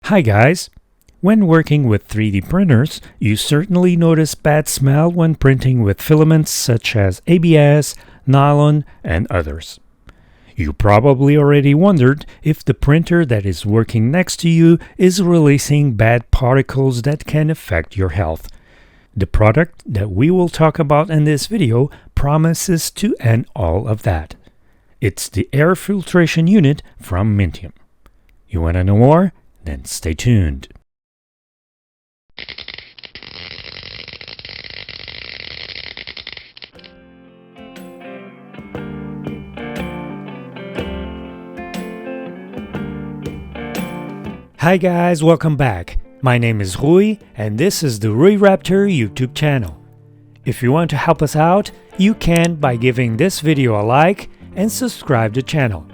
Hi guys! When working with 3D printers, you certainly notice bad smell when printing with filaments such as ABS, nylon, and others. You probably already wondered if the printer that is working next to you is releasing bad particles that can affect your health. The product that we will talk about in this video promises to end all of that. It's the air filtration unit from MINTION. You want to know more? Then stay tuned. Hi guys, welcome back. My name is Rui and this is the Rui Raptor YouTube channel. If you want to help us out, you can by giving this video a like and subscribe to the channel.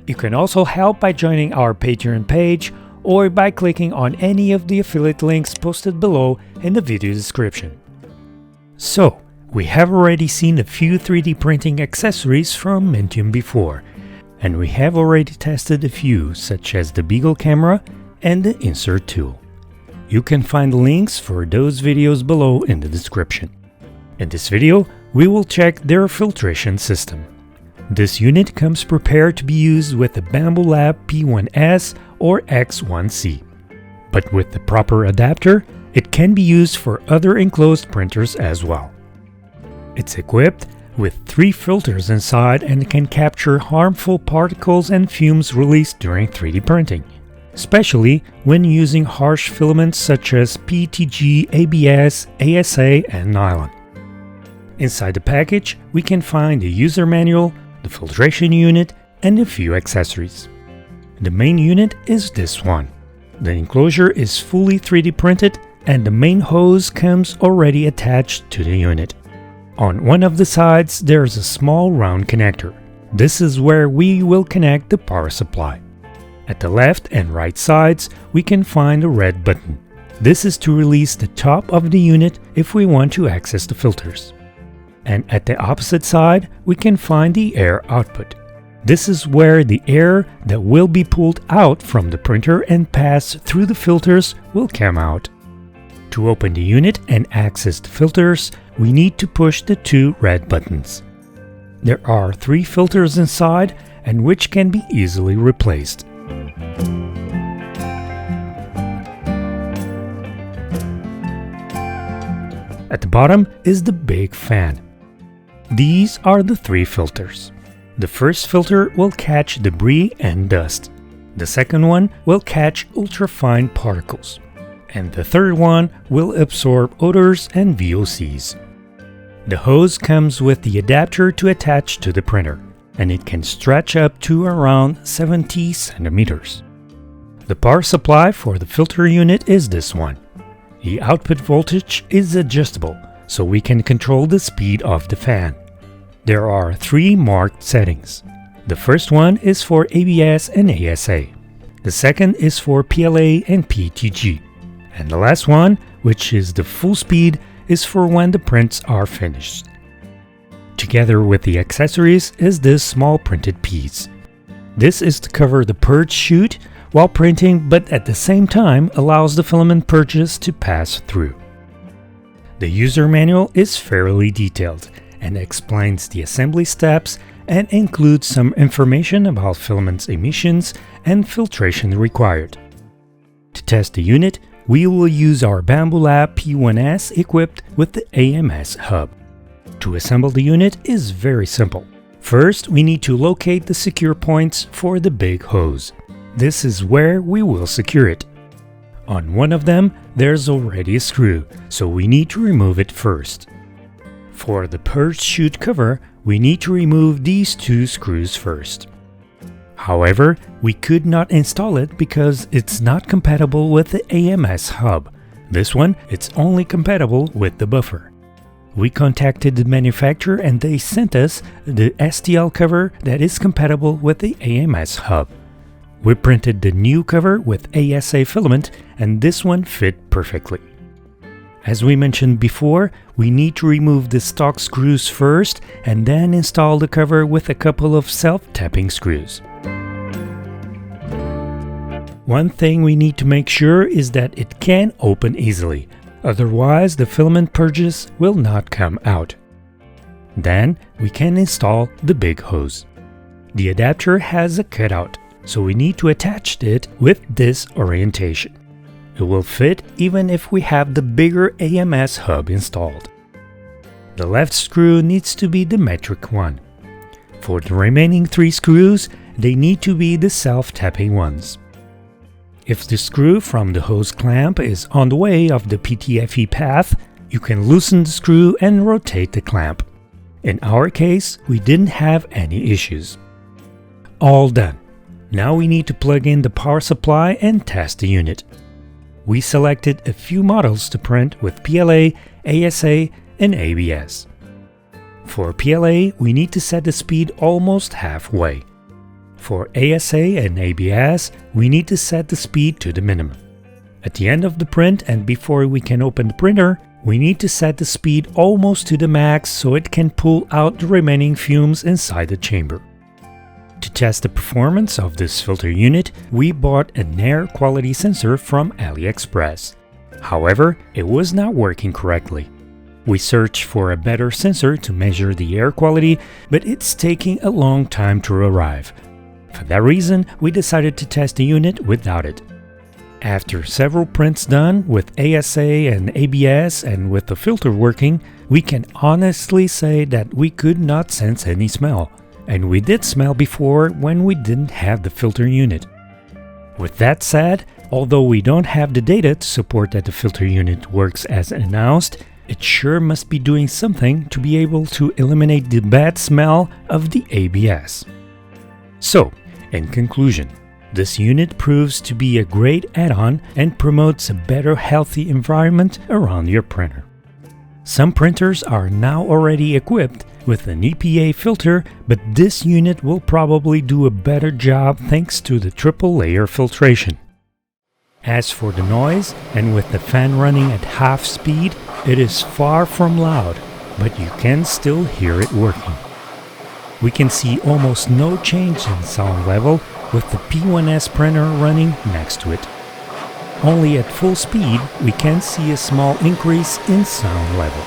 You can also help by joining our Patreon page or by clicking on any of the affiliate links posted below in the video description. So, we have already seen a few 3D printing accessories from MINTION before, and we have already tested a few such as the Beagle camera and the insert tool. You can find links for those videos below in the description. In this video, we will check their filtration system. This unit comes prepared to be used with the Bambu Lab P1S or X1C. But with the proper adapter, it can be used for other enclosed printers as well. It's equipped with 3 filters inside and can capture harmful particles and fumes released during 3D printing, especially when using harsh filaments such as PETG, ABS, ASA, and nylon. Inside the package, we can find a user manual, the filtration unit, and a few accessories. The main unit is this one. The enclosure is fully 3D printed and the main hose comes already attached to the unit. On one of the sides there is a small round connector. This is where we will connect the power supply. At the left and right sides we can find a red button. This is to release the top of the unit if we want to access the filters. And at the opposite side, we can find the air output. This is where the air that will be pulled out from the printer and pass through the filters will come out. To open the unit and access the filters, we need to push the 2 red buttons. There are 3 filters inside and which can be easily replaced. At the bottom is the big fan. These are the 3 filters. The first filter will catch debris and dust. The second one will catch ultrafine particles. And the third one will absorb odors and VOCs. The hose comes with the adapter to attach to the printer, and it can stretch up to around 70 centimeters. The power supply for the filter unit is this one. The output voltage is adjustable, so we can control the speed of the fan. There are 3 marked settings. The first one is for ABS and ASA. The second is for PLA and PETG. And the last one, which is the full speed, is for when the prints are finished. Together with the accessories is this small printed piece. This is to cover the purge chute while printing, but at the same time allows the filament purges to pass through. The user manual is fairly detailed and explains the assembly steps and includes some information about filaments emissions and filtration required. To test the unit, we will use our Bambu Lab P1S equipped with the AMS hub. To assemble the unit is very simple. First, we need to locate the secure points for the big hose. This is where we will secure it. On one of them, there's already a screw, so we need to remove it first. For the purge chute cover, we need to remove these 2 screws first. However, we could not install it because it's not compatible with the AMS hub. This one, it's only compatible with the buffer. We contacted the manufacturer and they sent us the STL cover that is compatible with the AMS hub. We printed the new cover with ASA filament and this one fit perfectly. As we mentioned before, we need to remove the stock screws first and then install the cover with a couple of self-tapping screws. One thing we need to make sure is that it can open easily, otherwise the filament purges will not come out. Then we can install the big hose. The adapter has a cutout, so we need to attach it with this orientation. It will fit even if we have the bigger AMS hub installed. The left screw needs to be the metric one. For the remaining 3 screws, they need to be the self-tapping ones. If the screw from the hose clamp is on the way of the PTFE path, you can loosen the screw and rotate the clamp. In our case, we didn't have any issues. All done. Now we need to plug in the power supply and test the unit. We selected a few models to print with PLA, ASA, and ABS. For PLA, we need to set the speed almost halfway. For ASA and ABS, we need to set the speed to the minimum. At the end of the print and before we can open the printer, we need to set the speed almost to the max so it can pull out the remaining fumes inside the chamber. To test the performance of this filter unit, we bought an air quality sensor from AliExpress. However, it was not working correctly. We searched for a better sensor to measure the air quality, but it's taking a long time to arrive. For that reason, we decided to test the unit without it. After several prints done with ASA and ABS and with the filter working, we can honestly say that we could not sense any smell. And we did smell before when we didn't have the filter unit. With that said, although we don't have the data to support that the filter unit works as announced, it sure must be doing something to be able to eliminate the bad smell of the ABS. So, in conclusion, this unit proves to be a great add-on and promotes a better healthy environment around your printer. Some printers are now already equipped with an EPA filter, but this unit will probably do a better job thanks to the triple layer filtration. As for the noise, and with the fan running at half speed, it is far from loud, but you can still hear it working. We can see almost no change in sound level with the P1S printer running next to it. Only at full speed we can see a small increase in sound level.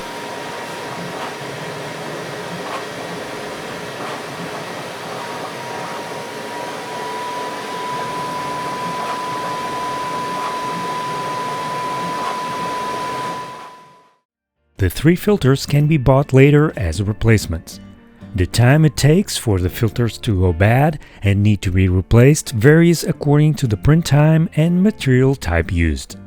The 3 filters can be bought later as replacements. The time it takes for the filters to go bad and need to be replaced varies according to the print time and material type used.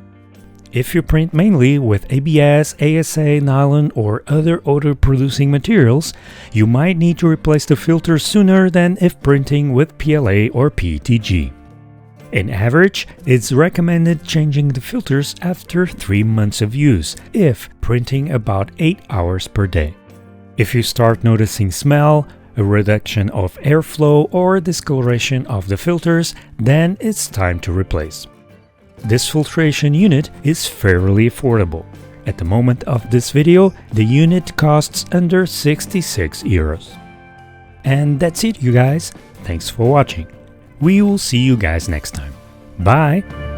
If you print mainly with ABS, ASA, nylon or other odor-producing materials, you might need to replace the filters sooner than if printing with PLA or PETG. In average, it's recommended changing the filters after 3 months of use, if printing about 8 hours per day. If you start noticing smell, a reduction of airflow or discoloration of the filters, then it's time to replace. This filtration unit is fairly affordable. At the moment of this video, the unit costs under 66 euros. And that's it, you guys. Thanks for watching. We will see you guys next time. Bye!